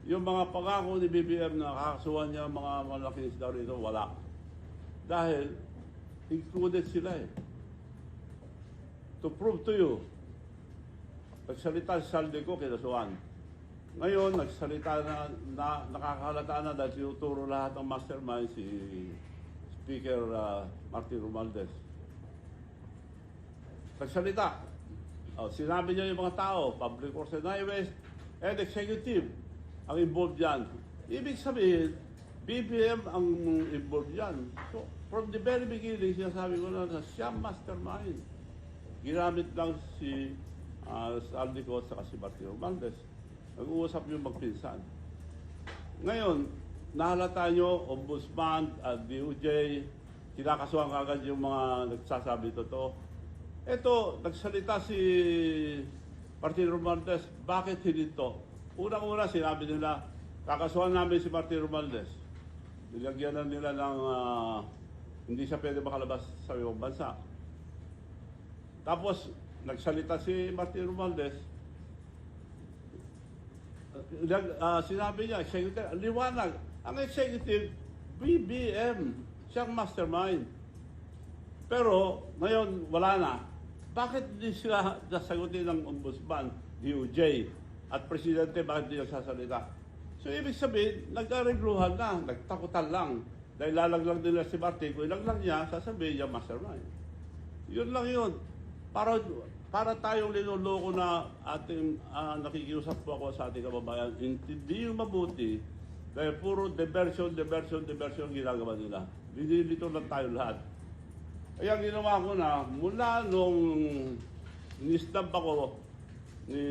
Yung mga pangako ni BBM na kakasuhan niya mga malaking isda rito, wala. Dahil included sila eh. To prove to you, nagsalita si Saldico, kinasuhan. Ngayon, nagsalita na nakakahalata na dahil tinuturo lahat ng mastermind si Speaker Martin Romualdez. Nagsalita. Sinabi niya yung mga tao, Public Works and Highways, and Executive ang involved yan. Ibig sabihin, BBM ang involved yan. So, from the very beginning, sinasabi ko na siya mastermind. Ginamit lang si Saldico at si Martin Romualdez. Nag-uusap yung magpinsan. Ngayon, nahalata nyo, Ombudsman at DOJ, kinakasuhan agad yung mga nagsasabi totoo. Ito, nagsalita si Martin Romualdez, bakit hindi to? Unang-una, sinabi nila, kakasuhan namin si Martin Romualdez. Nilagyan na nila ng hindi siya pwede makalabas sa ibang bansa. Tapos, nagsalita si Martin Romualdez, sinabi niya, executive, liwanag, ang executive, BBM, siyang mastermind. Pero, ngayon, wala na. Bakit hindi sila nasagutin ng Ombudsman, DOJ, at Presidente, bakit hindi nagsasalita? So, ibig sabihin, nag-aregluhan na, nagtakutan lang. Dahil lalaglang nila si Martin, kung ilaglang niya, sasabihin niya mastermind. Yun lang yun. Para tayong linuloko na ating nakikiusap po ako sa ating kababayan, hindi yung mabuti, dahil puro diversion ginagawa nila. Dinilito lang tayo lahat. Kaya ginawa ko na, mula nung ni-stab ako ni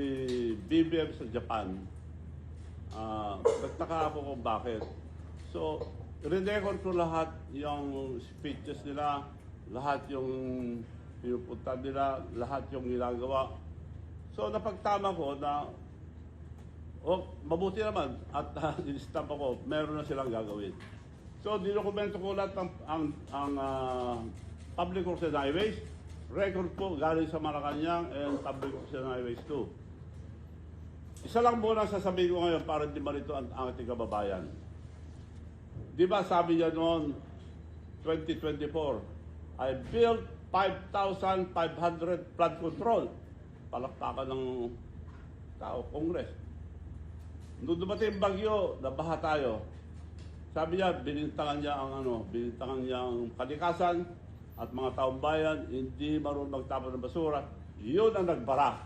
BBM sa Japan, nagtaka ako kung bakit. So, re-record ko lahat yung speeches nila, lahat yung pinupunta nila, lahat yung ginagawa. So, napagtama ko na, mabuti naman, at ni-stab ako, meron na silang gagawin. So, dinokumento ko lahat ang Public Works and Highways, record po galing sa Malacanang and Public Works and Highways 2. Isa lang muna sasabihin ko ngayon para di marito ang ating kababayan. Di ba sabi niya noon, 2024, I built 5,500 flood control. Palakpakan ng tao, Congress. Nung dumating bagyo, nabaha tayo. Sabi niya, binintangan niya ang kalikasan at mga taong bayan, hindi marunong magtapon ng basura. Yun ang nagbara.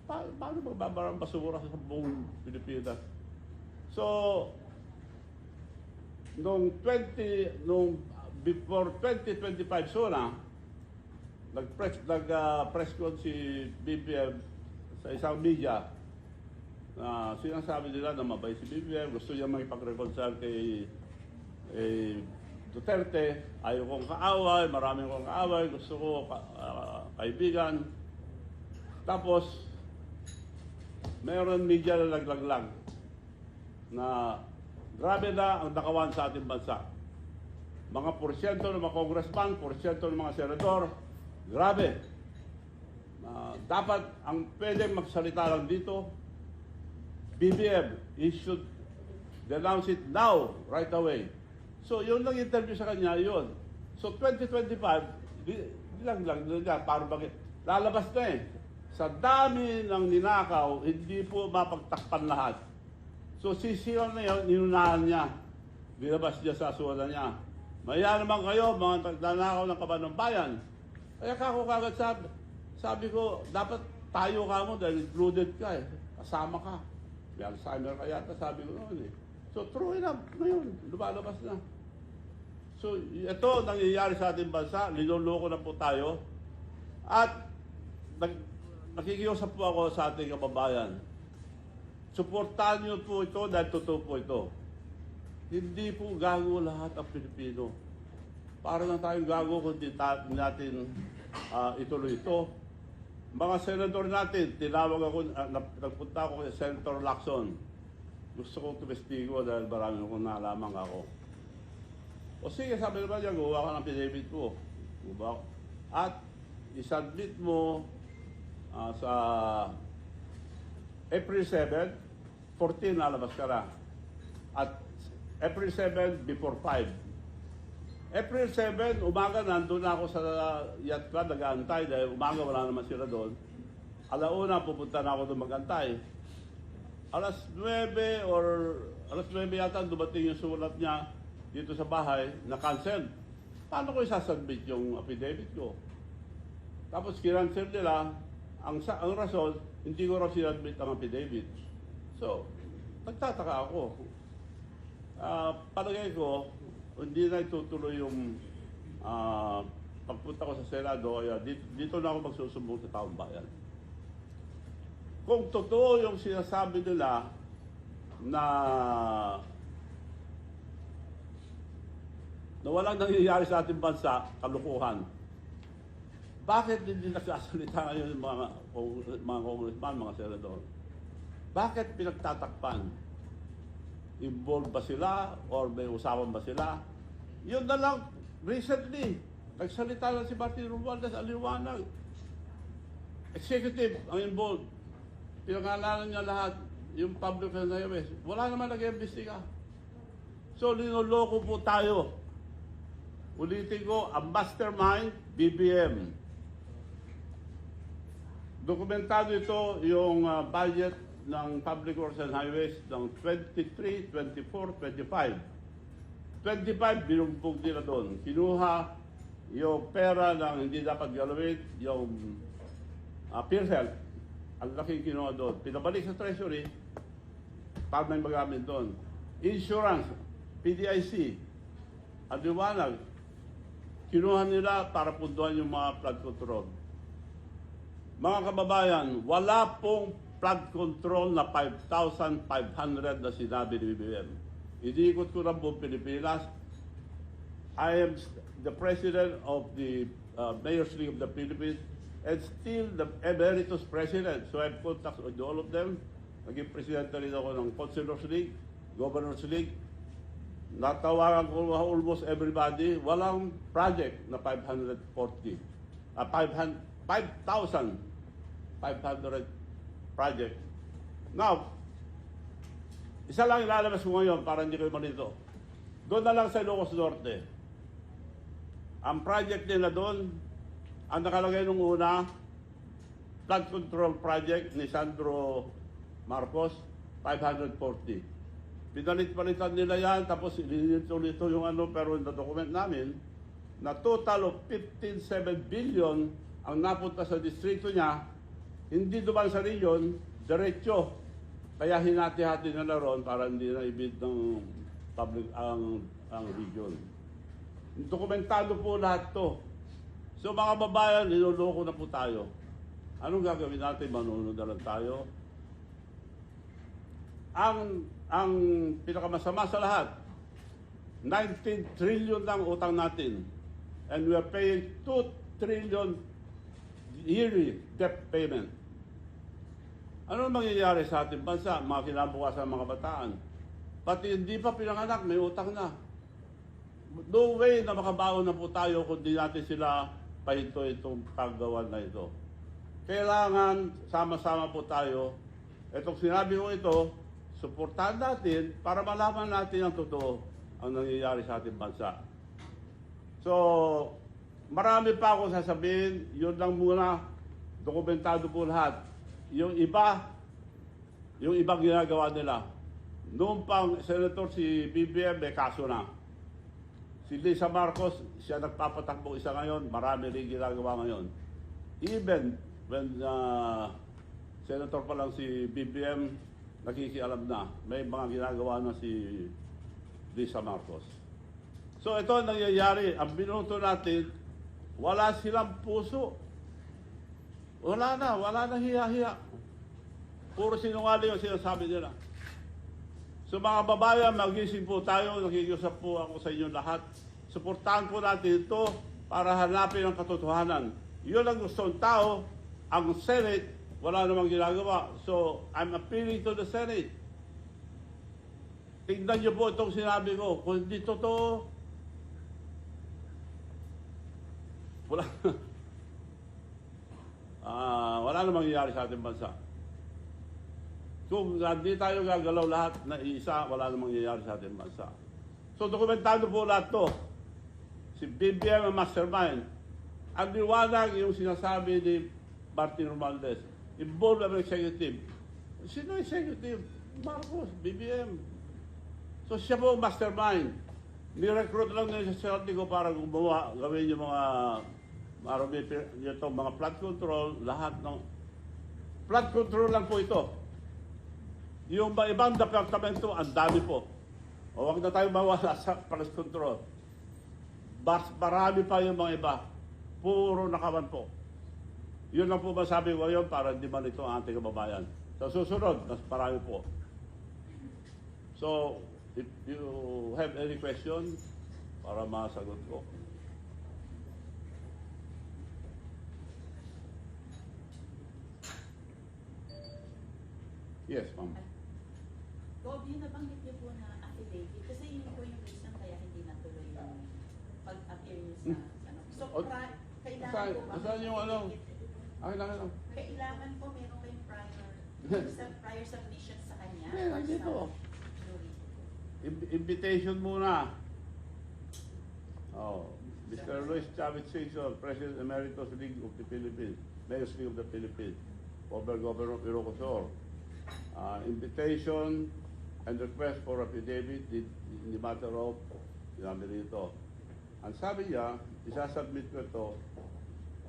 Paano magbabara ng basura sa buong Pilipinas? So, before 2025 suna, nag-press con si BBM sa isang media na sinasabi nila na mabay si BBM, gusto niya makipag-reconcile kay Duterte, ayaw kong kaaway, maraming kong kaaway, gusto ko kaibigan. Tapos, mayroon media na naglaglag na grabe na ang nakawan sa ating bansa. Mga porsyento ng mga congressman, porsyento ng mga senador, grabe. Dapat ang pwedeng magsalita lang dito, BBM, he should denounce it now, right away. So, yun lang interview sa kanya, yun. So, 2025, di lang, parang bakit, lalabas na eh. Sa dami ng ninakaw, hindi po mapagtakpan lahat. So, sisiyon na yun, ninunahan niya. Binabas niya sa asuhan niya. Maya naman kayo, mga nanakaw ng kaban ng bayan. Kaya kako kagad sabi ko, dapat tayo ka mo dahil included ka eh. Kasama ka. May Alzheimer ka yata, sabi ko noon eh. So, true enough, ngayon, lumalabas na. So, ito nangyayari sa ating bansa, niloloko na po tayo. At nakikiusap po ako sa ating kababayan. Suportahan niyo po ito dahil totoo po ito. Hindi po gago lahat ang Pilipino. Para lang tayong gago kung di natin ituloy ito. Mga senador natin, tinawag ako, nagpunta ako kay Senator Lacson. Gusto kong tumestigo dahil marami akong nalaman ako. O sige, sabi naman niya, gawa ka ng pinabit mo. At isubmit mo sa April 7, 14 nalabas ka na. At April 7, before 5. April 7, umaga nandun ako sa yacht club, nag-aantay dahil umaga wala naman sila doon. Alauna, pupunta na ako doon mag-antay. Alas 9 or alas 9 yata dumating yung sulat niya dito sa bahay na cancel. Paano ko isasubmit yung affidavit ko? Tapos kinancel nila, ang rason, hindi ko raw sinubmit ang affidavit. So, nagtataka ako. Palagay ko, hindi na itutuloy yung pagpunta ko sa Senado, kaya dito na ako magsusumbong sa taong bayan. Kung totoo yung sinasabi nila na walang nangyayari sa ating bansa, kalukuhan, bakit hindi nagsasalita ngayon yung mga congressman, mga senador? Bakit pinagtatakpan? Involved ba sila or may usapan ba sila? Yun na lang, recently, nagsalita na si Martin Romualdez, aliwanag. Executive ang involved. Pinangalanan niya lahat, yung public and highways. Wala naman nag-imbestiga. So, linoloko po tayo. Ulitin ko, ang mastermind, BBM. Dokumentado ito yung budget ng Public Works and Highways ng 23, 24, 25. 25, binugbog nila doon. Kinuha yung pera ng hindi dapat galawin, yung PhilHealth. Ang laking kinuha doon. Pinabalik sa Treasury para may magamit doon. Insurance, PDIC, ang liwanag. Kinuha nila para punduhan yung mga flood control. Mga kababayan, wala pong flood control na 5,500 na sinabi ni BBM. Iniikot ko ng buong Pilipinas. I am the president of the Mayor's League of the Philippines and still the emeritus president. So I have contacts with all of them. Naging presidente rin ako ng Councilors League, Governors League. Natawagan ko almost everybody. Walang project na 5,500 project. Now, isa lang ilalabas ko ngayon para hindi kayo malito. Doon na lang sa Ilocos Norte. Ang project nila doon, ang nakalagay nung una, flood control project ni Sandro Marcos, 540. Pinalit-palitan nila yan, tapos ilinito yung ano, pero yung document namin, na total of 15.7 billion ang napunta sa distrito niya, hindi duman sa region, diretso. Kaya hinati-hati nila ron para hindi na ibid ng public ang region. Dokumentado po lahat to. So mga babayan, niloloko na po tayo. Anong gagawin natin? Manunod na lang tayo. Ang pinakamasama sa lahat, 19 trillion lang utang natin. And we are paying 2 trillion yearly debt payment. Ano mangyayari sa ating bansa? Mga kinabukasan ng mga bataan. Pati hindi pa pinanganak, may utang na. No way na makabaon na po tayo kung di natin sila pahinto itong paggawan na ito. Kailangan sama-sama po tayo. Itong sinabi ko ito, suportahan natin para malaman natin ang totoo ang nangyayari sa ating bansa. So, marami pa ako sasabihin, yun lang muna, dokumentado po lahat. Yung ibang ginagawa nila. Noong pang Senator si BBM, may kaso na. Si Lisa Marcos, siya nagpapatakbo isa ngayon, marami rin ginagawa ngayon. Even when Senator pa lang si BBM, nakikialam na, may mga ginagawa na si Lisa Marcos. So ito ang nangyayari, ang binuto natin, wala silang puso. Wala na hiya-hiya. Puro sinungaling ang sinasabi nila. So mga babayan, magising po tayo, nakikiusap po ako sa inyo lahat. Suportahan po natin ito para hanapin ang katotohanan. Yun ang gusto ng tao, ang Senate, wala namang ginagawa. So I'm appealing to the Senate. Tingnan niyo po itong sinabi ko. Kung hindi totoo, wala namang mangyayari sa ating bansa. Kung hindi tayo gagalaw lahat na isa, wala namang mangyayari sa ating bansa. So dokumentado po lahat to. Si BBM ang mastermind. Ang liwanag yung sinasabi ni Martin Romualdez. Involved ang executive. Sino executive? Marcos, BBM. So siya po ang mastermind. Ni-recruit lang nila sa Saltico para gumawa, gawin yung mga marami itong mga flood control, lahat ng flood control lang po ito. Yung ibang departamento, ang dami po. O wag na tayo mawala sa flood control. Marami pa yung mga iba. Puro nakawan po. Yun lang po masabi ko yun para hindi man ito ang ating kababayan. Sa susunod, mas marami po. So, if you have any question, para masagot ko. Yes, ma'am. Bob, yun nabanggit niyo po na affidavit kasi yun po yung reason kaya hindi natuloy yung pag-appear niyo sa ano. So, kailangan po ba? Saan yung ano? Lang. Kailangan po meron kayong prior submission sa kanya? Meron or dito. sa jury? Invitation muna. Oh, Mr. Luis Chavez Singson, President Emeritus League of the Philippines, Mayor's League of the Philippines, former Governor of Ilocos. Invitation and request for affidavit in the matter of sinabi rito. Ang sabi niya, isasubmit ko ito,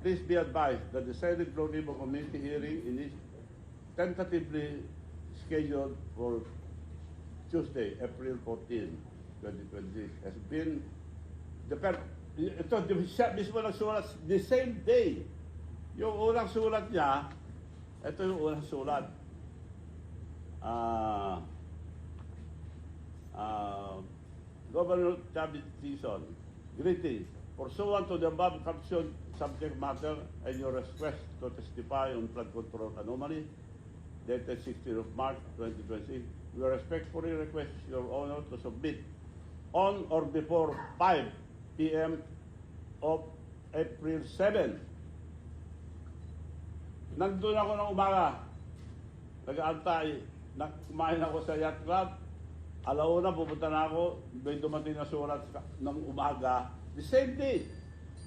please be advised that the Senate Blue Ribbon Committee hearing is tentatively scheduled for Tuesday, April 14, 2026, has been ito, siya mismo nagsulat the same day. Yung unang sulat niya, ito yung unang sulat. Governor Chavez Singson, greetings. Pursuant to the above captioned subject matter and your request to testify on flood control anomaly, dated 16th of March 2026, we respectfully request your honor to submit on or before 5 p.m. of April 7. Nandun ako ng umaga, nag-aantay, kumain ako sa yacht club, alauna pupunta na ako, may dumating na sulat ng umaga, the same day,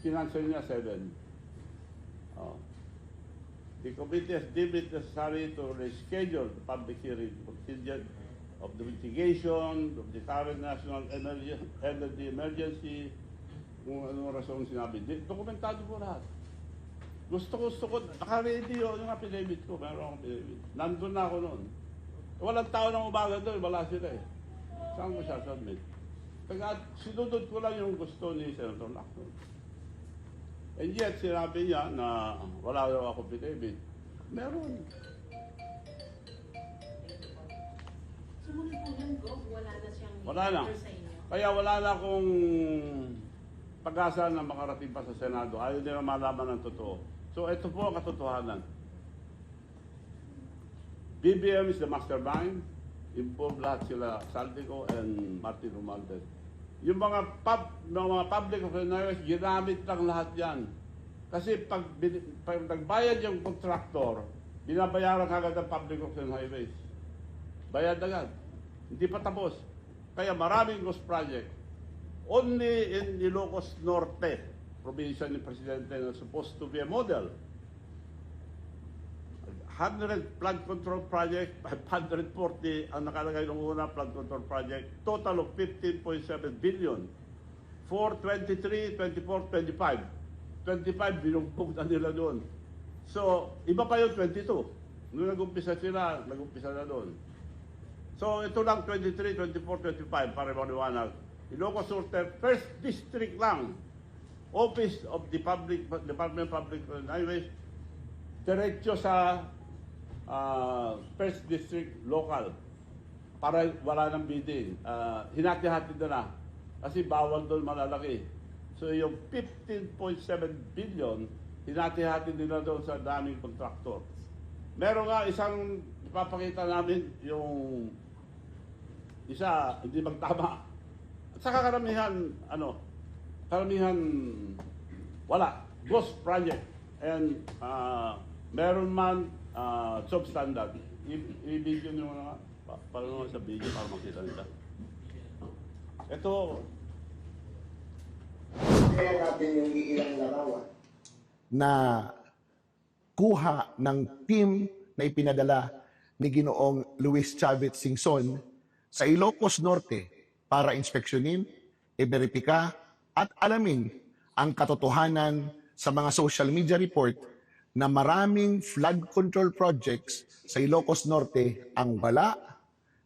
kinansel niya 7. Oh. The committee has deemed it necessary to reschedule the public hearing contingent of the mitigation of the current national energy emergency, kung anong rason sinabi. Dokumentado po lahat. Gusto ko, naka-ready yung affidavit ko, meron akong affidavit. Nandun na ako noon. Walang tao ng umaga doon, wala sila eh. Saan ko siya submit? Kaya sinunod ko lang yung gusto ni Senator Lacson. And yet, sinabi niya na wala daw ako affidavit. Meron. Sumunod po yung Gov, wala na siyang Wala na. letter sa inyo. Kaya wala na akong pag-asa na makarating pa sa Senado. Ayaw nila malaman ng totoo. So ito po ang katotohanan. BBM is the mastermind. Involved lahat sila, Saltico and Martin Romualdez. Yung mga public officials, ginamit lang lahat yan. Kasi pag nagbayad yung contractor, binabayaran agad ang public officials highways. Bayad agad. Hindi pa tapos. Kaya maraming ghost project. Only in Ilocos Norte, probinsya ni Presidente na supposed to be a model. 100 flood control project, 540 ang nakalagay ng una flood control project, total of 15.7 billion. For 23, 24, 25. 25, binugbog na nila doon. So, iba pa yung 22. Nung nag-umpisa sila, nag-umpisa na doon. So, ito lang 23, 24, 25 para maliwanag. Ilocos Norte, first district lang. Office of the Department of Public Highways, diretso sa first district local para wala ng bidding. Hinati-hati na kasi bawal doon malalaki. So yung 15.7 billion, hinati-hati nila doon sa daming contractor. Meron nga isang ipapakita namin yung isa, hindi magtama. At saka karamihan, wala. Ghost project. And meron man substandard. I-video nyo na nga. Para naman sa video para makita nila. Ito, Kaya natin yung iilang larawan na kuha ng team na ipinadala ni Ginoong Luis Chavez Singson sa Ilocos Norte para inspeksyonin, iberipika at alamin ang katotohanan sa mga social media report na maraming flood control projects sa Ilocos Norte ang wala,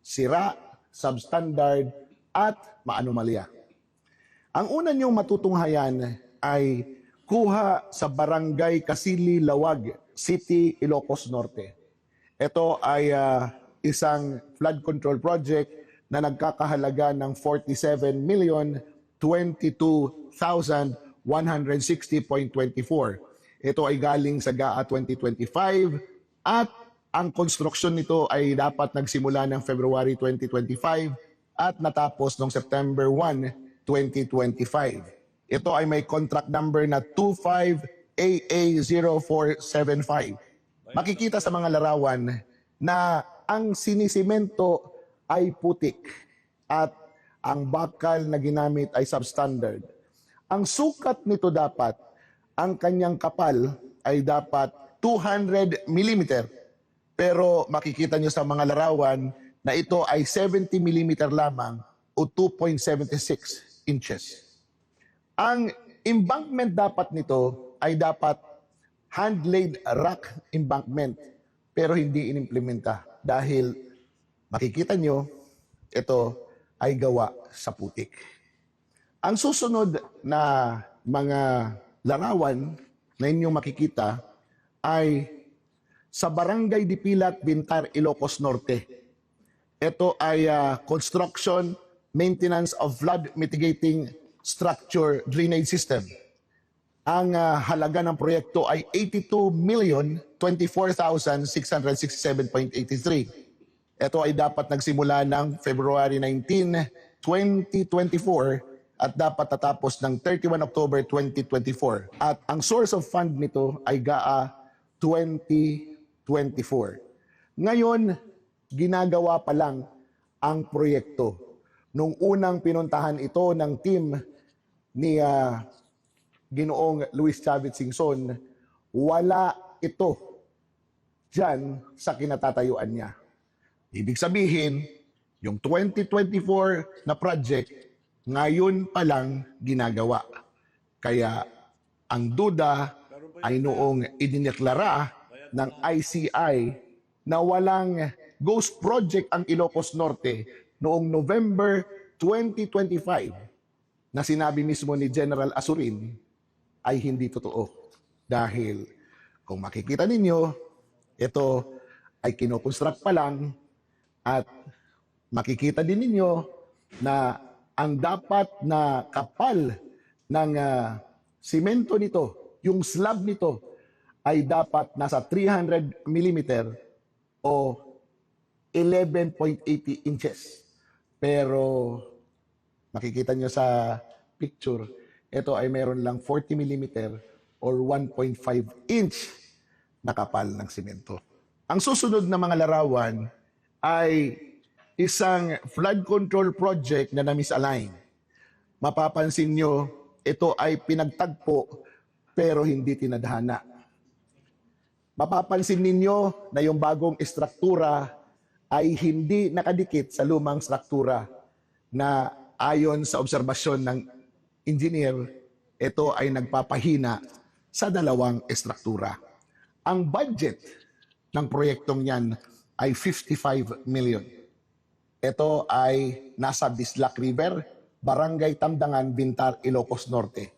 sira, substandard at maanomalya. Ang una niyong matutunghayan ay kuha sa Barangay Kasili, Lawag, City, Ilocos Norte. Ito ay isang flood control project na nagkakahalaga ng 47,022,160.24. Ito ay galing sa GAA 2025 at ang konstruksyon nito ay dapat nagsimula ng February 2025 at natapos noong September 1, 2025. Ito ay may contract number na 25AA0475. Makikita sa mga larawan na ang sinisimento ay putik at ang bakal na ginamit ay substandard. Ang sukat nito dapat, ang kanyang kapal ay dapat 200 mm. Pero makikita nyo sa mga larawan na ito ay 70 mm lamang o 2.76 inches. Ang embankment dapat nito ay dapat hand-laid rock embankment pero hindi inimplementa dahil makikita nyo ito ay gawa sa putik. Ang susunod na mga larawan na inyong makikita ay sa Barangay Dipilat, Bintar, Ilocos Norte. Ito ay construction, maintenance of flood mitigating structure drainage system. Ang halaga ng proyekto ay 82,024,667.83. Ito ay dapat nagsimula ng February 19, 2024 at dapat tatapos ng 31 October 2024. At ang source of fund nito ay GAA 2024. Ngayon, ginagawa pa lang ang proyekto. Nung unang pinuntahan ito ng team ni Ginoong Luis Chavez Singson, wala ito dyan sa kinatatayuan niya. Ibig sabihin, yung 2024 na project, ngayon pa lang ginagawa. Kaya ang duda ay noong idineklara ng ICI na walang ghost project ang Ilocos Norte noong November 2025 na sinabi mismo ni General Asurin ay hindi totoo. Dahil kung makikita ninyo, ito ay kinoconstruct pa lang at makikita din ninyo na ang dapat na kapal ng simento nito, yung slab nito, ay dapat nasa 300 mm o 11.80 inches. Pero makikita nyo sa picture, ito ay meron lang 40 mm or 1.5 inch na kapal ng simento. Ang susunod na mga larawan ay isang flood control project na na-misalign. Mapapansin nyo, ito ay pinagtagpo pero hindi tinadhana. Mapapansin ninyo na yung bagong estruktura ay hindi nakadikit sa lumang struktura na ayon sa obserbasyon ng engineer, ito ay nagpapahina sa dalawang estruktura. Ang budget ng proyektong yan ay 55 million. Ito ay nasa Bislac River, Barangay Tamdangan, Bintar, Ilocos Norte.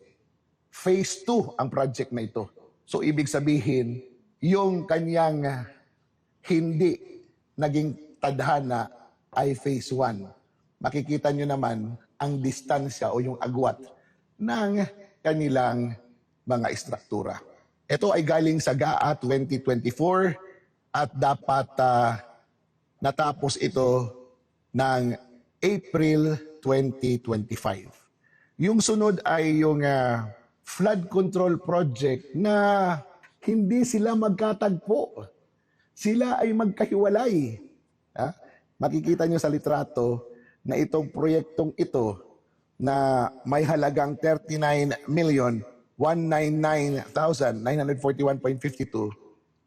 Phase 2 ang project na ito. So ibig sabihin, yung kanyang hindi naging tadhana ay phase 1. Makikita nyo naman ang distansya o yung agwat ng kanilang mga estruktura. Ito ay galing sa GAA 2024 at dapat natapos ito ng April 2025. Yung sunod ay yung flood control project na hindi sila magkatagpo sila ay magkahiwalay. Ha? Makikita nyo sa litrato na itong proyektong ito na may halagang 39,199,941.52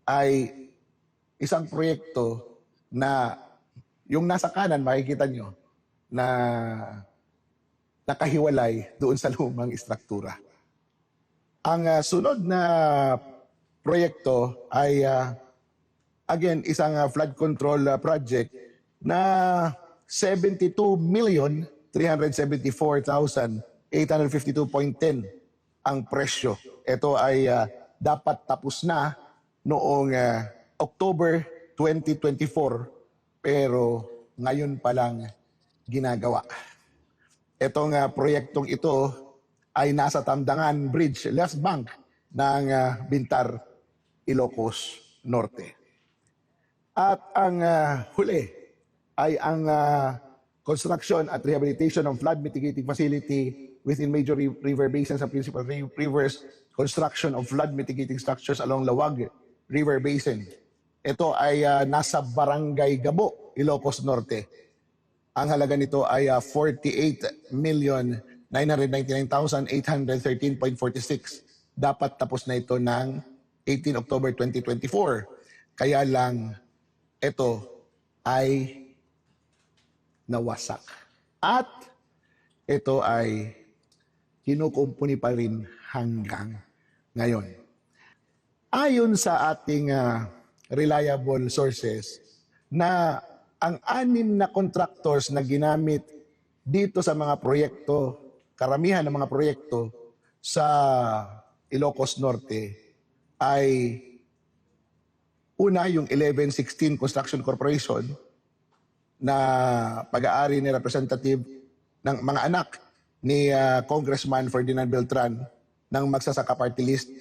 ay isang proyekto na yung nasa kanan makikita nyo na nakahiwalay doon sa lumang istruktura. Ang sunod na proyekto ay again isang flood control project na 72,374,852.10 ang presyo. Ito ay dapat tapos na noong October 2024 pero ngayon pa lang ginagawa. Itong proyektong ito ay nasa Tamdangan Bridge, left bank ng Bintar, Ilocos Norte. At ang huli ay ang construction at rehabilitation of flood mitigating facility within major river basins and principal rivers, construction of flood mitigating structures along Lawag River Basin. Ito ay nasa Barangay Gabo, Ilocos Norte. Ang halaga nito ay 48,999,813.46. Dapat tapos na ito ng 18 October 2024. Kaya lang ito ay nawasak. At ito ay kinukumpuni pa rin hanggang ngayon. Ayon sa ating reliable sources na ang 6 na contractors na ginamit dito sa mga proyekto, karamihan ng mga proyekto sa Ilocos Norte ay una yung 1116 Construction Corporation na pag-aari ni representative ng mga anak ni Congressman Ferdinand Beltran ng Magsasaka Party List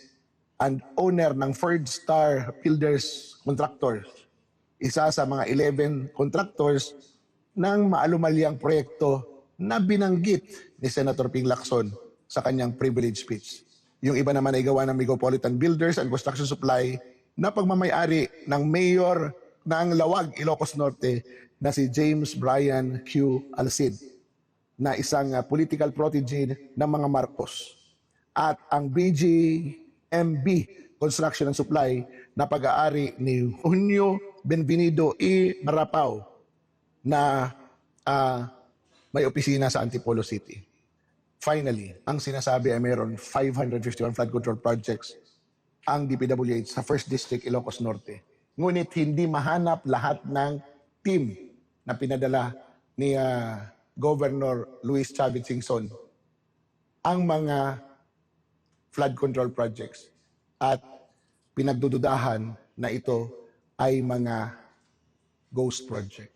and owner ng Third Star Builders Contractors. Isa sa mga 11 contractors ng maalumalyang proyekto na binanggit ni Senator Ping Lacson sa kanyang privilege speech. Yung iba naman ay gawa ng Metropolitan Builders and Construction Supply na pagmamayari ng mayor ng Lawag, Ilocos Norte na si James Brian Q. Alcid na isang political protege ng mga Marcos. At ang BGMB Construction and Supply na pag-aari ni Junio Benvenido E. Marapao na may opisina sa Antipolo City. Finally, ang sinasabi ay mayroon 551 flood control projects ang DPWH sa 1st District, Ilocos Norte. Ngunit hindi mahanap lahat ng team na pinadala ni Governor Luis Chavez Singson ang mga flood control projects at pinagdududahan na ito ay mga ghost project.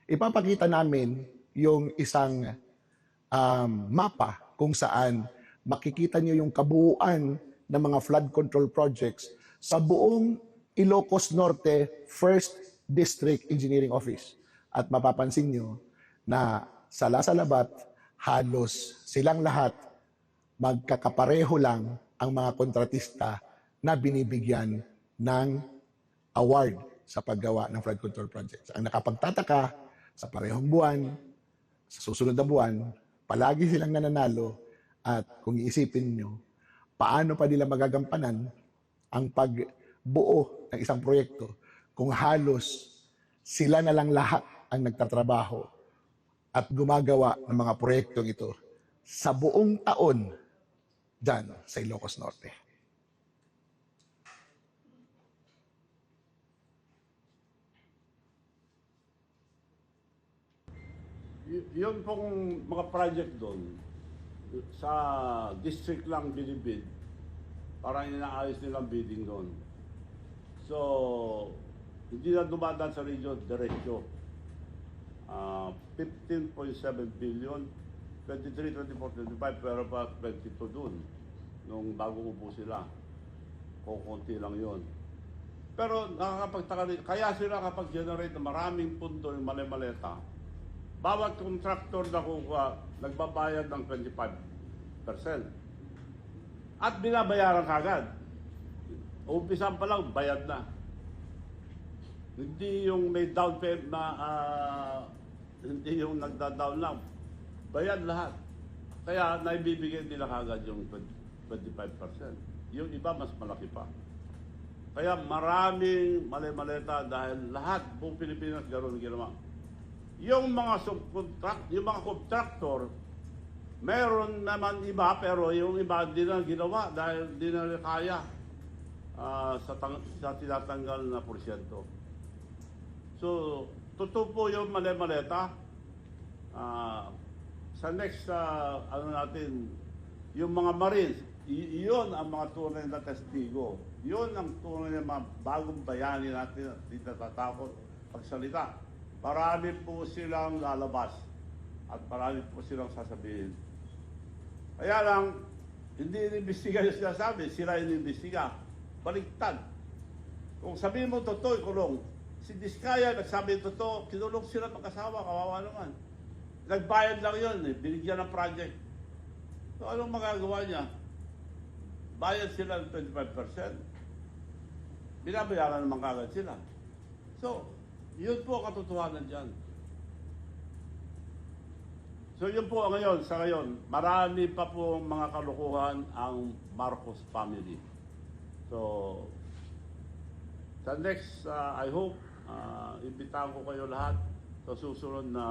Ipapakita namin yung isang mapa kung saan makikita nyo yung kabuuan ng mga flood control projects sa buong Ilocos Norte 1st District Engineering Office. At mapapansin nyo na sa Lasalabat, halos silang lahat magkakapareho lang ang mga kontratista na binibigyan ng award sa paggawa ng flood control projects. Ang nakapagtataka sa parehong buwan, sa susunod na buwan, palagi silang nananalo at kung iisipin nyo, paano pa nila magagampanan ang pagbuo ng isang proyekto kung halos sila na lang lahat ang nagtatrabaho at gumagawa ng mga proyektong ito sa buong taon dyan sa Ilocos Norte. Yung pong mga project doon, sa district lang binibid, parang inaayos nilang bidding doon. So, hindi na dumadaan sa region, diretso. 15.7 billion, 23, 24, 25, pero pa 22 doon. Nung bago upo sila. Kukunti lang yon. Pero nakakapagtaka rin, kaya sila kapag-generate ng maraming punto yung mali-maleta, bawat contractor na kukuha, nagbabayad ng 25%. At binabayaran kagad. Umpisan pa lang, bayad na. Hindi yung may down payment na hindi yung nagda-down lang. Bayad lahat. Kaya naibibigay nila kagad yung 25%. Yung iba mas malaki pa. Kaya maraming mali-maleta dahil lahat buong Pilipinas ganoon ginawa. Yung mga subcontract, yung mga contractor, meron naman iba pero yung iba hindi na ginawa dahil hindi na nila kaya sa tinatanggal na porsyento. So, totoo po yung mali-maleta. Sa next, ano natin, yung mga Marines, iyon ang mga tunay na testigo. Yun ang tunay na mga bagong bayani natin at hindi natatakot pagsalita. Marami po silang lalabas at marami po silang sasabihin. Kaya lang, hindi inimbestiga yung sinasabi, sila inimbestiga. Baliktad. Kung sabihin mo totoo, ikulong. Si Diskaya, nagsabi yung totoo, kinulong sila mag-asawa, kawawa naman. Nagbayad lang yun, binigyan ng project. So anong magagawa niya? Bayad sila ng 25%. Binabayaran naman kagad sila. So, yun po ang katotohanan dyan. So yun po ngayon, sa ngayon, marami pa po mga kalukuhan ang Marcos family. So, sa next, I hope, imbitahan ko kayo lahat sa susunod na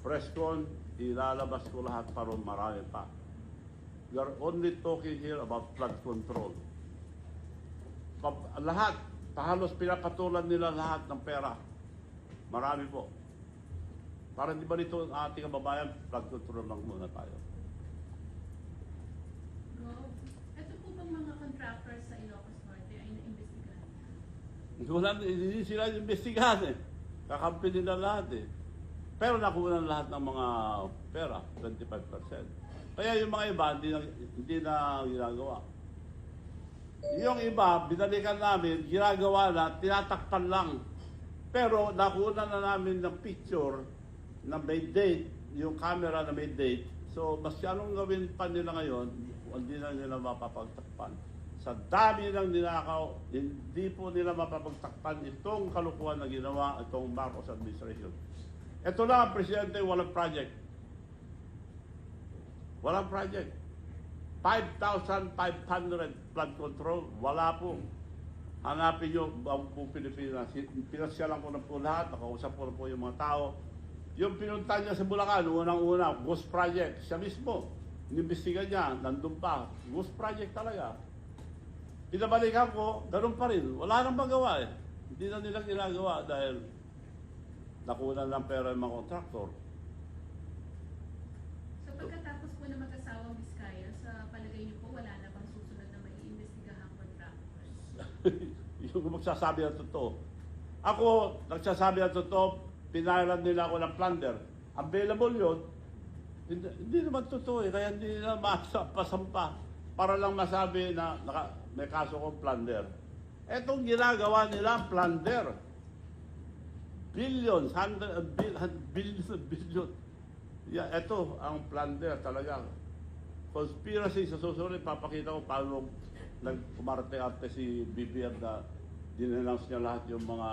press con, ilalabas ko lahat para marami pa. We are only talking here about flood control. Lahat, halos pinapatulan nila lahat ng pera. Marami po. Para di ba nito ang ating kababayan, flood control lang muna tayo. Ito po bang mga contractors sa Ilocos Norte ay naimbestigahan? Hindi sila investigahan eh. Kakampi nila lahat eh. Pero nakuha na lahat ng mga pera, 25%. Kaya yung mga iba, hindi na ginagawa. Yung iba, binalikan namin, ginagawa na, tinatakpan lang. Pero nakuha na namin ng picture na may date, yung camera na may date. So, mas anong gawin pa nila ngayon, hindi na nila mapapagtakpan. Sa dami ng ninakaw, hindi po nila mapapagtakpan itong kalukuhan na ginawa itong Marcos administration. Ito lang ang presidente, walang project. Walang project. 5,500 flood control, wala po. Hanapin nyo ang buong Pilipinas. Pinasyalan ko na po lahat, nakausap ko na po yung mga tao. Yung pinunta niya sa Bulacan, unang-una, ghost project. Siya mismo, inimbestiga niya, nandun pa. Ghost project talaga. Pinabalikan ko, ganun pa rin. Wala nang magawa eh. Hindi na nila ginagawa dahil nakuha ng pera ng mga kontraktor. So pagkatapos po na mag-asawang Biskaya, sa palagay niyo po wala na bang susunod na maiimbestigahang contractors? Yung magsasabi ng totoo. Ako, nagsasabi ng totoo, pinayaran nila ako ng plunder. Available yun, hindi naman totoo eh, kaya hindi nila pasampa para lang masabi na may kaso kong plunder. Etong ginagawa nila, plunder. Billions, billion. Yeah, ito ang plunder talaga. Conspiracy sa susunod, papakita ko paano nag-umarte-arte si BBM na dinannounce niya lahat yung mga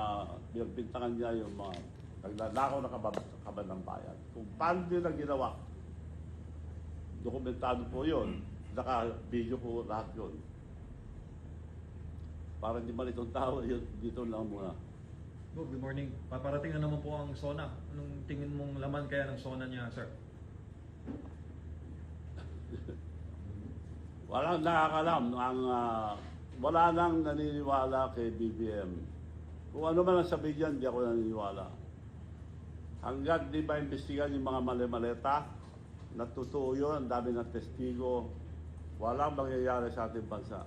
pinagbintangan niya, yung mga nagnanakaw na kabad ng bayan. Kung paano nila ginawa, dokumentado po yun, naka-video po lahat yun. Para hindi malitong tao, yun, dito lang muna. Good morning. Paparating na naman po ang SONA. Anong tingin mong laman kaya ng SONA niya, sir? Walang nakakalam. Wala nang naniniwala kay BBM. Kung ano man ang sabihin dyan, di ako naniniwala. Hanggat di ba imbestigan yung mga mali-maleta, natutuo yun, ang dami ng testigo, walang mangyayari sa ating bansa.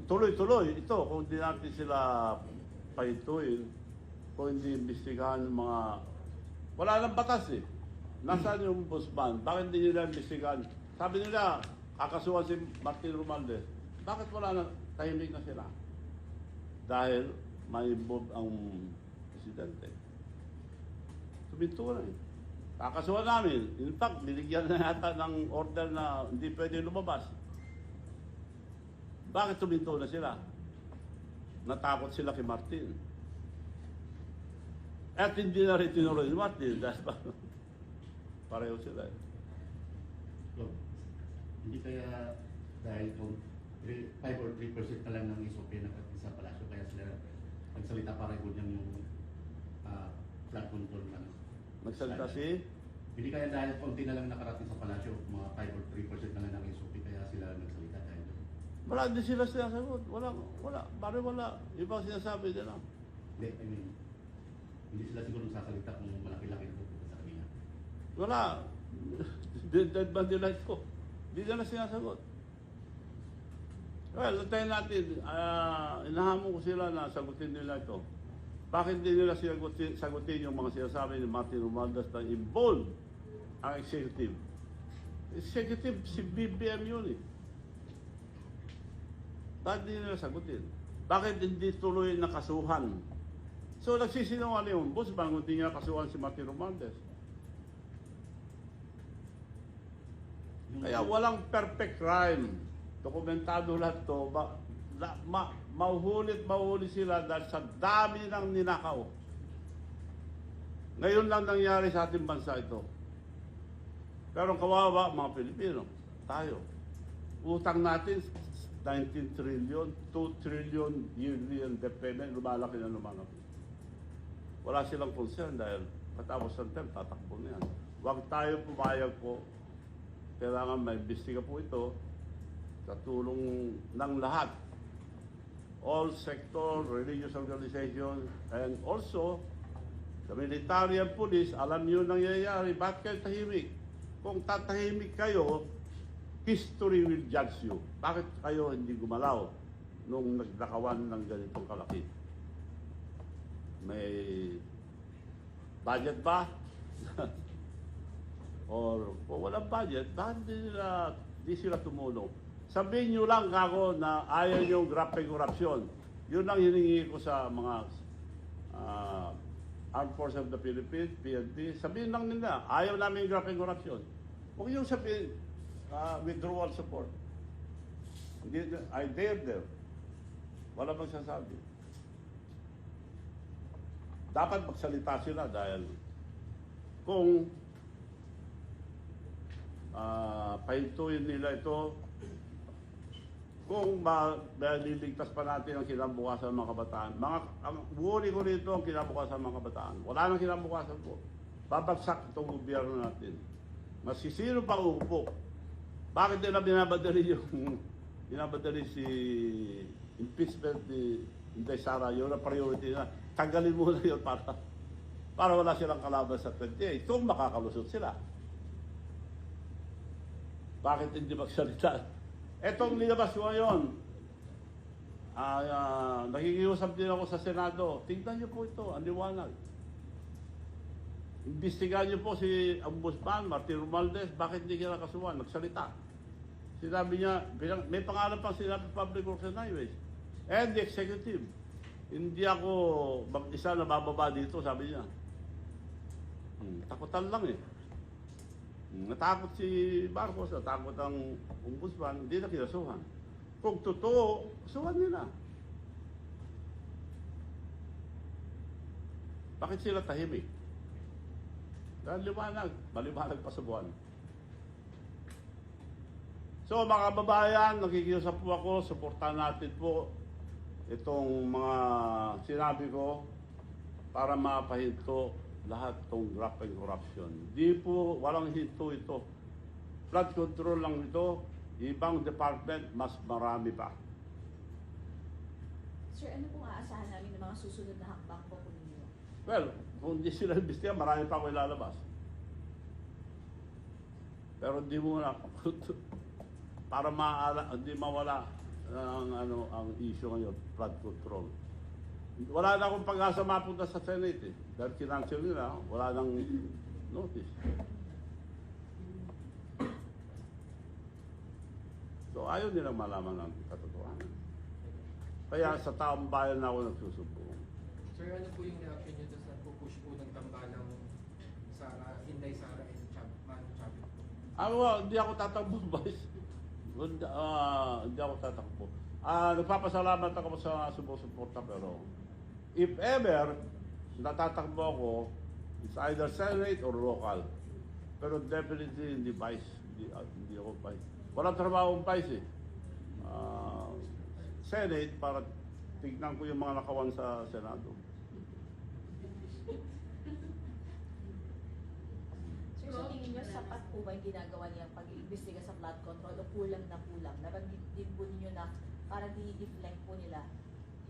Tuloy-tuloy ito kung hindi natin sila pahintuin, kung hindi imbestigahan yung mga wala nang batas eh. Nasaan yung ombudsman? Bakit hindi nila imbestigahan? Sabi nila, kakasuhan si Martin Romualdez. Bakit wala na, tahimik na sila? Dahil may involve ang presidente. Suminto na eh. Kakasuhan namin. In fact, binigyan na yata ng order na hindi pwede lumabas. Bakit suminto na sila? natakot sila kay Martin. At hindi na rin tinuloy ni Martin dahil pareho sila. So, hindi kaya dahil kung 5 or 3% na lang ng SOP na sa palasyo, kaya sila nagsalita para ikunyang yung flood control na Nagsalita si? Hindi kaya dahil konti na lang nakarating sa palasyo, mga 5 or 3% na lang ng SOP, kaya sila nagsalita dahil Wala din sila sinasagot. Wala. Pare wala. Ibang sinasabi nila. hindi, I mean, hindi sila siguro nagsasalita kung malaki-laki na pupunta sa kanila. Wala. Dead man delight ko. Hindi nila sinasagot. Well, antayin natin. Inahamon ko sila na sagutin nila ito. Bakit hindi nila sagutin yung mga sinasabi ni Martin Romualdez na involved ang executive? Executive, si BBM yun eh. Bakit hindi nila sagutin? Bakit hindi tuloy nakasuhan? So nagsisinungaling yung ombudsman kung hindi niya kasuhan si Martin Romualdez. Kaya walang perfect crime. Dokumentado lahat to. Mahulit sila dahil sa dami ng ninakaw. Ngayon lang nangyari sa ating bansa ito. Pero kawawa mga Pilipino, tayo. Utang natin 19 trillion, 2 trillion yearly and debt payment, lumalaki na lumalaki. Wala silang concern dahil matapos ng term, tatakbo na yan. Huwag tayo pumayag po. Kailangan may imbestiga po ito sa tulong ng lahat. All sector, religious organization, and also the military and police, alam niyo nangyayari. Bakit kayo tahimik? Kung tatahimik kayo, history will judge you. Bakit kayo hindi gumalaw nung naglakawan ng ganitong kalaki? May budget ba? Or kung walang budget, bakit di sila tumulong? Sabihin nyo lang kako na ayaw nyo grabe korupsyon. Yun ang hiningi ko sa mga Armed Forces of the Philippines, PNP. Sabihin lang nila, ayaw namin grabe korupsyon. Huwag nyo sabihin, withdrawal support. I dare them. Wala bang sasabi. Dapat magsalita sila dahil kung pahintuin nila ito, kung maliligtas pa natin ang kinabukasan ng mga kabataan. Ang worry ko rito ang kinabukasan ng mga kabataan. Wala nang kinabukasan po. Babagsak itong gobyerno natin. Masisino pa uupo. Bakit nila binabadali si impeachment ni Inday Sara? Yun ang priority na. Tanggalin muna yun para wala silang kalaban sa 28. Kung makakalusot sila. Bakit hindi magsalita? Etong nilabas ko ngayon, nakikiusap din ako sa Senado. Tingnan niyo po ito, ang liwanag. Imbestigahan niyo po si Ombudsman, Martin Romualdez, bakit hindi kaya nakasuhan? Nagsalita. Sinabi niya, may pangalan pang sinabi Public Works and Highways. And the executive. Hindi ako mag-isa na bababa dito, sabi niya. Takutan lang eh. Natakot si Marcos, natakot ang ombudsman, hindi na kinasuhan. Kung totoo, kasuhan nila. Bakit sila tahimik? Dahil maliwanag pa sa buwan. So mga kababayan, nakikiusap po ako, suportahan natin po itong mga sinabi ko para mapahinto lahat tong graft and corruption. Di po, walang hinto ito. Flood control lang ito. Ibang department, mas marami pa. Sir, ano pong aasahan namin ng mga susunod na hakbang po ninyo? Well, kung hindi sila imbestigan, marami pa ako ilalabas. Pero hindi mo na, para hindi mawala ang issue ngayon, flood control. Wala na akong pag-asa mapunta sa Senate eh. Dahil kinansel nila, wala nang notice. So ayaw nilang malaman ang katotohanan. Kaya sa taong bayan na ako nagsusumbong. Sir, ano po yung reaction nyo sa pupush po ng tambalang Sara, Inday Sara and Manong Chavez? Hindi ako tatakbo, Vice. Hindi ako tatakbo. Nagpapasalamat ako sa sumusuporta, pero if ever natatakbo ako, it's either Senate or local. Pero definitely hindi vice. Hindi ako vice. Walang trabaho ang vice eh. Senate para tignan ko yung mga nakawan sa Senado. Sir, sa tingin niyo, sapat po ba yung ginagawa niyang pag-iimbestiga sa flood control o kulang na kulang? Nabanggit din po ninyo na parang dinideflect po nila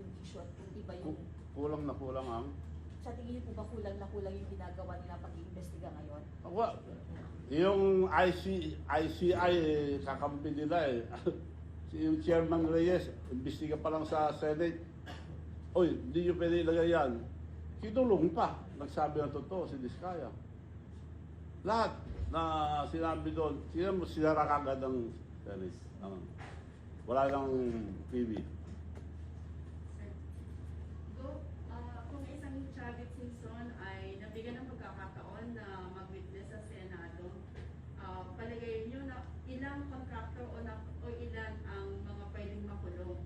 yung issue at iba yung... Kulang na kulang ang... Sa tingin niyo po ba kulang na kulang yung ginagawa nila pag-iimbestiga ngayon? Yung ICI, kakampi nila eh. Yung Chairman Reyes, imbestiga pa lang sa Senate. Oy, hindi nyo pwede ilagay yan. Kinulong pa. Nagsabi ng totoo, si Diskaya. Lahat na sinabi doon, sinara kagad ng Senate. Wala nang TV. Kung isang Chavez Singson ay nabigyan ng pagkakataon na mag-witness sa Senado, palagay niyo na ilang contractor o ilan ang mga pwedeng makulong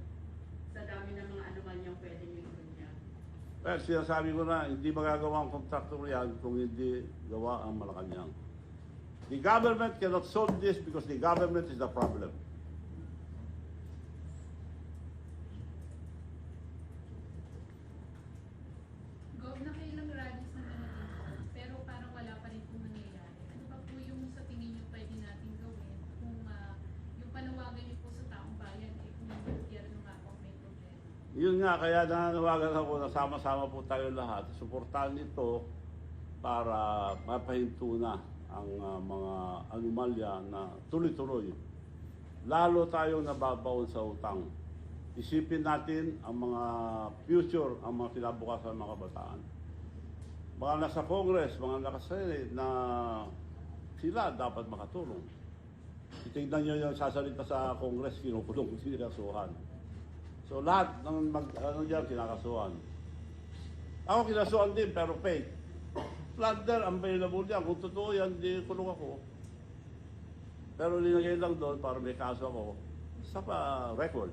sa dami ng mga anomalyang pwedeng likod niya? Pero sinasabi ko na, hindi magagawa ang contractor yan kung hindi gawa ang Malacanang. The government cannot solve this because the government is the problem. Gov, nakailang rallies na ganito, pero parang wala pa rin pong nangyayari. Ano ba po yung sa tingin niyo pwede natin gawin kung yung panawagan niyo po sa taong bayan kung yung gobyerno nga po may problema? Yun nga, kaya nananawagan ako na sama-sama po tayo lahat. Suportahan ito para mapahinto na ang mga anomalya na tuloy-tuloy. Lalo tayong nababaon sa utang. Isipin natin ang mga future, ang mga kinabukasan ng mga kabataan. Mga nasa Congress, mga naka-Senate na sila dapat makatulong. Itignan nyo yung sasalita sa Congress, kinukulong, kinakasuhan. So lahat ng kinakasuhan. Ako kinasuhan din, pero fake. Plunder, available yan. Kung totoo yan, di kulong ako. Pero linagay lang doon para may kaso ako sa record.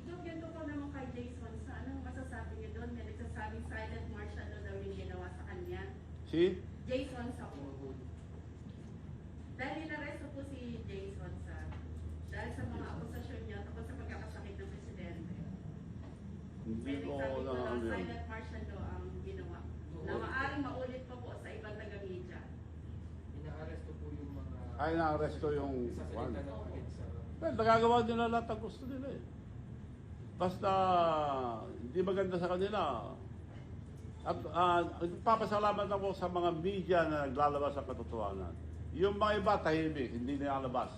So, ganito po naman kay Jason, sa anong masasabi niyo doon? May nagsasabing silent martial law daw yung ginawa sa kanya. Si? Jason sa po. Dahil inaresto po si Jason sa dahil sa mga akusasyon niya tungkol sa pagkakasakit ng presidente. Hindi May ko nagsabi po na na silent martial law ang ginawa. Na maaaring maulit pa po sa ibang taga-media. Inaaresto po yung mga... Ay, na-arresto yung Sasalita ng against sa... Well, nagagawa nila lahat ang gusto nila eh. Basta hindi maganda sa kanila. At nagpapasalamat ako sa mga media na naglalabas ng katotohanan. Yung mga iba tahimik, hindi nilalabas.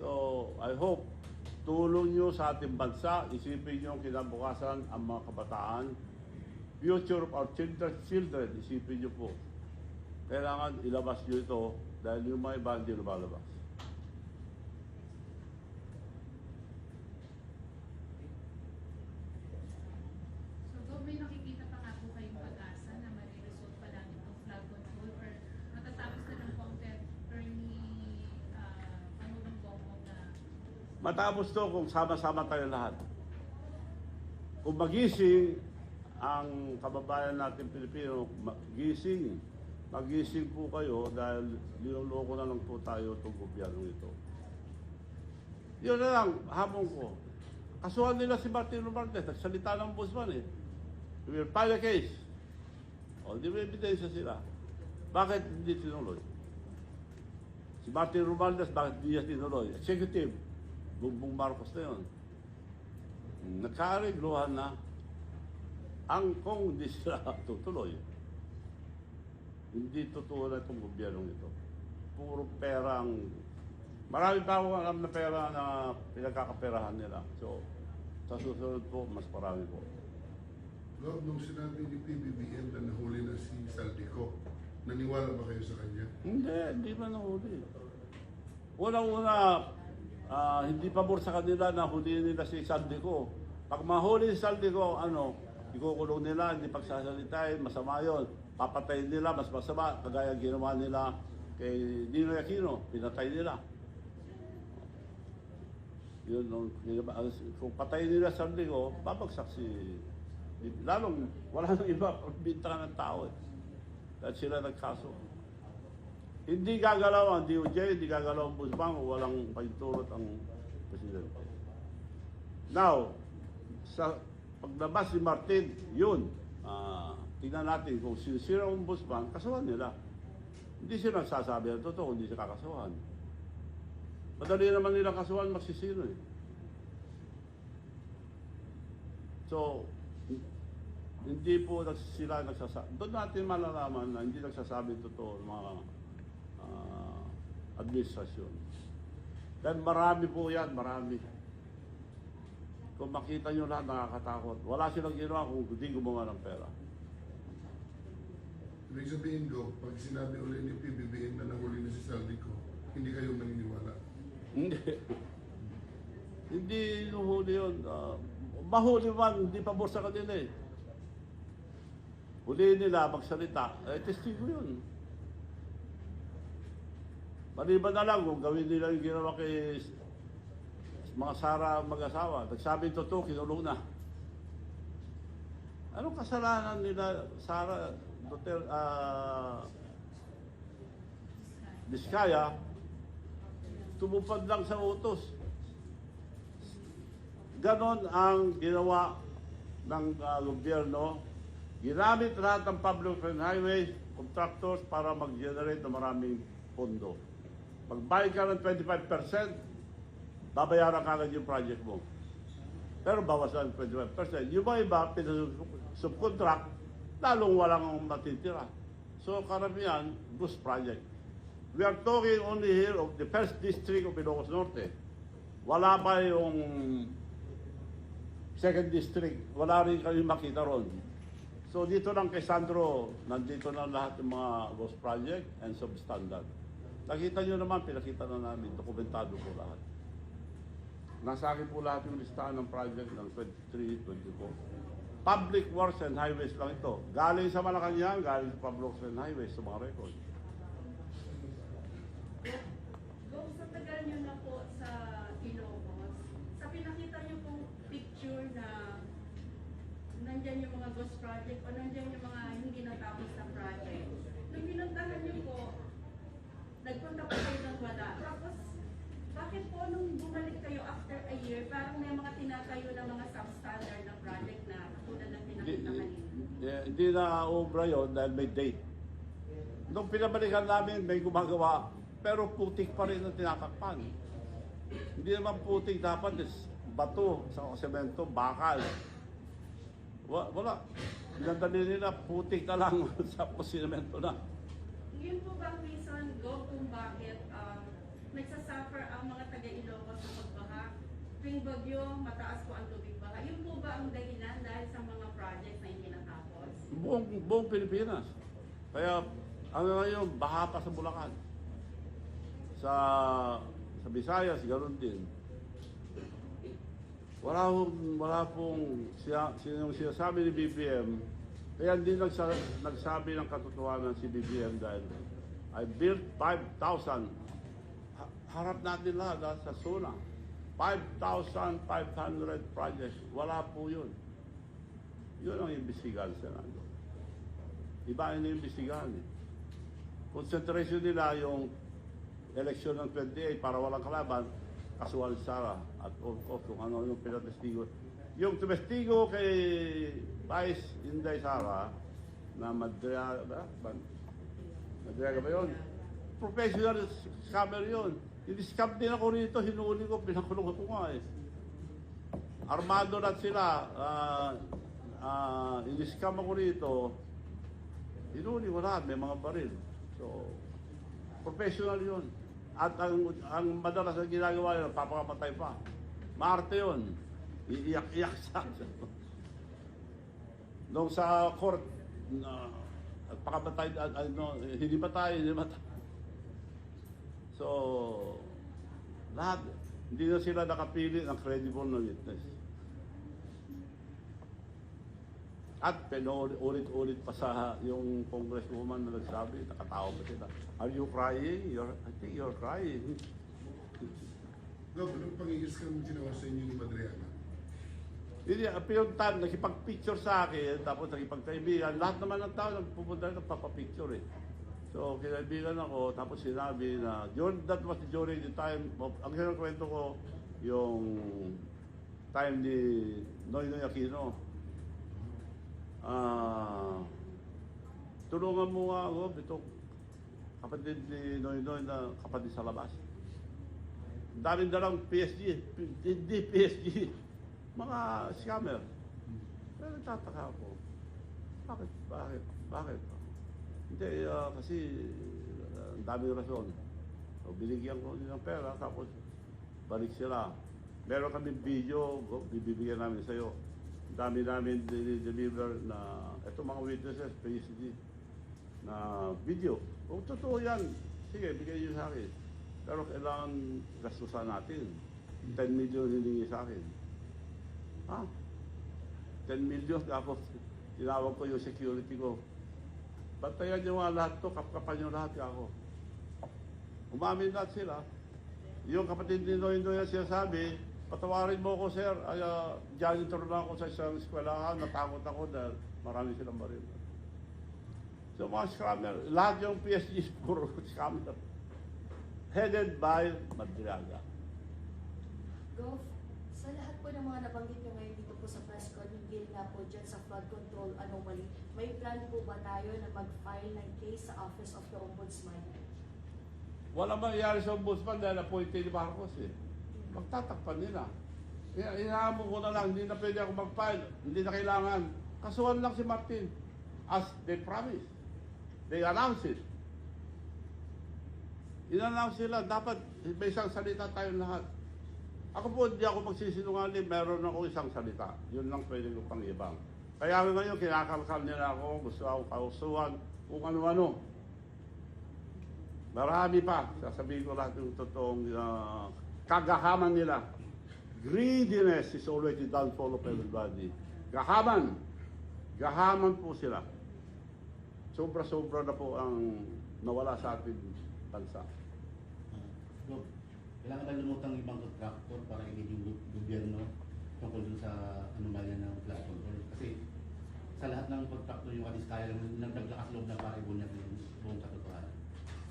So, I hope tulong nyo sa ating bansa, isipin nyo ang kinabukasan ang mga kabataan, future of our children, isipin nyo po. Kailangan ilabas nyo ito dahil yung mga iba hindi lumalabas. So, Gov, may nakikita pa nga po kayong pag-asa na mariresolve pa lang itong flood control or matatapos na lang po ang term ni Pangulong Bongbong na Matapos to kung sama-sama tayo lahat. Kung magising ang kababayan natin Pilipino, magising po kayo dahil niloloko na lang po tayo itong gobyerno ito. Yun na lang, hamon ko. Kasuhan nila si Martin Romualdez, nagsalita ng Busman eh. We will file a case. O, di may ebidensya sila. Bakit hindi tinuloy? Si Martin Romualdez, bakit hindi niya tinuloy? Executive, Bongbong Marcos na yun. Nagkaarigluhan na ang kung hindi sila tutuloy. Hindi totoo na itong gobyernong ito. Puro perang. Marami pa akong alam na pera na pinagkakaperahan nila. So, sa susunod po, mas marami po. Lord, nung sinabi ni PBBM na nahuli na si Saldico, naniwala ba kayo sa kanya? Hindi man nahuli. Unang-una, hindi pabor sa kanila na huliin nila si Saldico. Pag mahuli si Saldico, ikukulong nila, hindi pagsasalitain, masama yun. Papatayin nila, mas masama, kagaya ginawa nila kay Ninoy Aquino, pinatay nila. Kung patayin nila Saldico, babagsak lalong wala nang iba bintangan ng tao eh. Dahil sila nagkaso. Hindi gagalaw ang DOJ, hindi gagalaw ang Busbang, walang pagturot ang Presidente. Now, sa paglabas ni Martin, yun, tingnan natin kung sincere ang Busbang, kasuhan nila. Hindi sila nagsasabi ng totoo, hindi sila kakasuhan. Madali naman nila kasuhan, magsisino eh. So, hindi po sila nagsasabi. Doon natin malalaman na hindi nagsasabi totoo ng mga administrasyon. Dahil marami po yan, marami. Kung makita nyo lahat, nakakatakot. Wala silang ginawa kung hindi gumawa ng pera. Ibig sabihin ko, pag sinabi ulit ni PBBM na nahuli na si Saldico, hindi kayo maniniwala. Hindi. Hindi nuhuli yun. Mahuli man, hindi pabor sa kanila eh. Huliin nila, magsalita. Testigo yun. Maliban na lang kung gawin nila yung ginawa kay mga Sara mag-asawa. Nagsabing totoo, kinulong na. Anong kasalanan nila, Sara, Diskaya, tumupad lang sa utos. Ganon ang ginawa ng gobyerno. Ginamit lahat ng public and highway contractors para mag-generate ng maraming pondo. Magbayad ka ng 25%, babayaran ka agad yung project mo. Pero bawasan 25%. Yung mga iba, subcontract, lalong walang matitira. So karamihan, ghost project. We are talking only here of the first district of Ilocos Norte. Wala pa yung second district. Wala rin kami makita ron. So dito lang kay Sandro, nandito na lahat ng mga ghost project and substandard. Nakita nyo naman, pinakita na namin, dokumentado po lahat. Nasa akin po lahat yung listahan ng project ng 23, 24. Public Works and Highways lang ito. Galing sa Malacanang, galing sa Public Works and Highways sa mga record. Sa tagal nyo na po sa Ilocos, sa pinakita nyo pong picture na nandyan yung mga ghost project o nandyan yung mga hindi natapos na project. Nung pinuntahan nyo po, nagpunta po kayo ng wala. Tapos, bakit po nung bumalik kayo after a year, parang may mga tinatayo na mga substandard na project na katulad ng pinakita kanina? Hindi na obra yun dahil may date. Nung pinabalikan namin, may gumagawa, pero putik pa rin ang tinatakpan. Hindi naman putik, dapat is bato, sa semento, bakal. Wala. Pinandali nila, putik na lang sa semento na. Yun po ba ang reason, Go, kung bakit nagsasuffer ang mga taga-Ilocos sa pagbaha? Tuwing bagyo, mataas po ang tubig baha. Yun po ba ang dahilan dahil sa mga projects na hindi natapos? Buong Pilipinas. Kaya, ngayon, baha pa sa Bulacan. Sa Visayas, ganoon din. Wala pong sinasabi ni BBM. Kaya hindi nagsabi ng katotohanan si BBM dahil I built 5,000. Harap natin lahat sa SONA. 5,500 projects. Wala po yun. Yun ang imbestigahan sa Senado. Iba yung imbestigahan eh. Concentration nila yung eleksyon ng 28 para walang kalaban, kasuhan si Sara at of kung ano yung pinatestigo. Yung tumestigo kay Vice Inday Sara na Madriaga ba yun? Professional scammer yun. Ini-scam din ako rito, hinuli ko, pinakulong ko nga eh. Armado na sila, ini-scam ako rito, hinuli ko lahat, may mga baril. So, professional yun. At ang madalas na ginagawa yun, papakamatay pa. Marte yun. Iiyak-iyak sa nung sa court, at pakamatay, hindi matay. So, lahat, hindi na sila nakapili ng credible na witness. At ulit-ulit pa sa yung congresswoman na nagsabi, nakatawa pa sila. Are you crying? I think you're crying. Gov, anong pangingis-scam ginawa sa inyo ni Madriana? Hindi, yung time, nakipag-picture sa akin, tapos nakipagkaibigan, lahat naman ng tao nagpupunta nagpapapicture eh. So, kinaibigan ako, tapos sinabi na, that was during the time, ang kwento ko, yung time ni Noynoy Aquino. Tulungan mo nga ako, itong kapatid ni Noynoy na kapatid sa labas. Ang daming dalang PSG, hindi PSG, mga scammer. Pero nagtataka ako, bakit? Hindi, kasi ang daming rason. So, binigyan ko ng pera, tapos balik sila. Meron kami video, bibigyan namin sa'yo. Ang dami namin deliver na, ito mga witnesses, PSD, na video. Kung totoo yan, sige, bigay nyo sa akin. Pero kailangan gastusan natin. 10 million hiningi sa akin. Ha? 10 million, tapos tinawag ko yung security ko. Bantayan nyo nga lahat to, kapkapan nyo lahat ako. Umamin lahat sila. Yung kapatid ni Noynoy ang sinasabi, patawarin mo ko sir, janitor na ako sa isang eskwelahan, natakot ako dahil marami silang baril. So mga scammer, lahat yung PSG puro scammer. Headed by Madriaga. Gov, sa lahat po ng mga nabanggit nyo ngayon dito po sa press con, hinggil na po dyan sa flood control anomaly, may plan po ba tayo na mag-file ng case sa Office of the Ombudsman? Walang mangyayari sa ombudsman dahil appointed ni Marcos eh. Magtatakpan nila. Inaamon ko na lang, hindi na pwede ako mag-file, hindi na kailangan. Kasuhan lang si Martin. As they promised. They announced it. In-announce sila, dapat may isang salita tayong lahat. Ako po, hindi ako magsisinungaling, meron ako isang salita. Yun lang pwede ko pang ibang. Kaya ngayon, kinakalkal nila ako, gusto ako kausuhan, kung ano-ano. Marami pa, sasabihin ko lahat yung totoong kagahaman nila. Greediness is always the downfall of everybody. Gahaman. Gahaman po sila. Sobra-sobra na po ang nawala sa ating bansa. Look, kailangan ba lumutang ibang contractor para ilid yung gobyerno tungkol dun sa anomalya ng flood control? Kasi sa lahat ng contractor yung kadiskaya lang naglakas loob na para ibunyag yung buong katotohanan.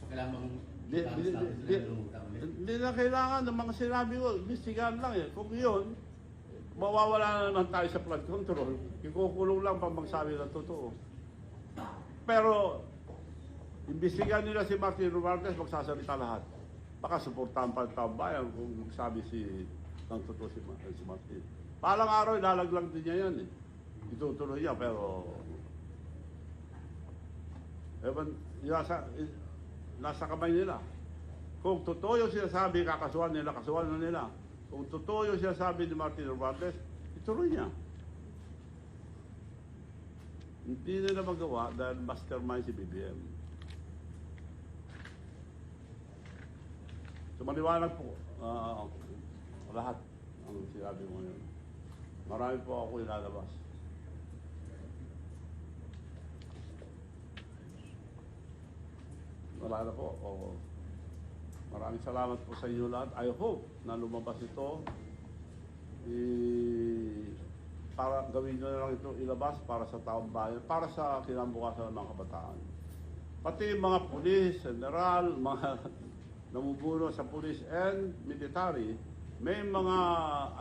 So kailangan bang Hindi na kailangan ng mga sinabi ko, imbestigahan lang eh. Kung yun, mawawala na naman tayo sa flood control. Ikukulong lang pag magsabi ng totoo. Pero, imbestigahan nila si Martin Romualdez, magsasalita lahat. Baka suportahan pa ang taong bayan kung magsabi ng totoo si Martin. Palang araw, ilalaglag din niya yan eh. Itutuloy niya, pero ewan, nasa kamay nila. Kung totoo yung sinasabi, kakasuhan nila, kasuhan na nila. Kung totoo yung sinasabi ni Martin Romualdez, ituloy niya. Hindi nila magawa dahil mastermind si BBM. So maliwanag po lahat ang sinabi mo ngayon. Marami po ako ilalabas. Wala na po. Maraming salamat po sa inyo lahat. I hope na lumabas ito. Para gawin nyo na lang ito ilabas para sa taong bayan, para sa kinabukasan ng mga kabataan. Pati mga pulis, general, mga namumuno sa pulis and military, may mga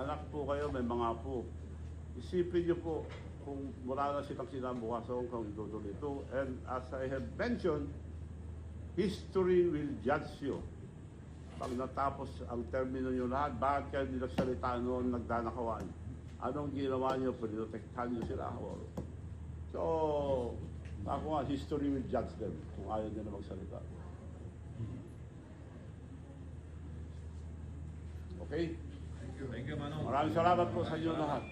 anak po kayo, may mga apo. Isipin nyo po kung wala na silang kinabukasan kung itutuloy ito. And as I have mentioned, history will judge you. Pag natapos ang termino nyo lahat, bakit kayo hindi nagsalita noon nagdanakawan? Anong ginawa nyo? Pinotektahan nyo sila. So, ako nga, history will judge them kung ayaw nila magsalita. Okay? Thank you. Thank you, Manong. Maraming salamat po sa inyo lahat.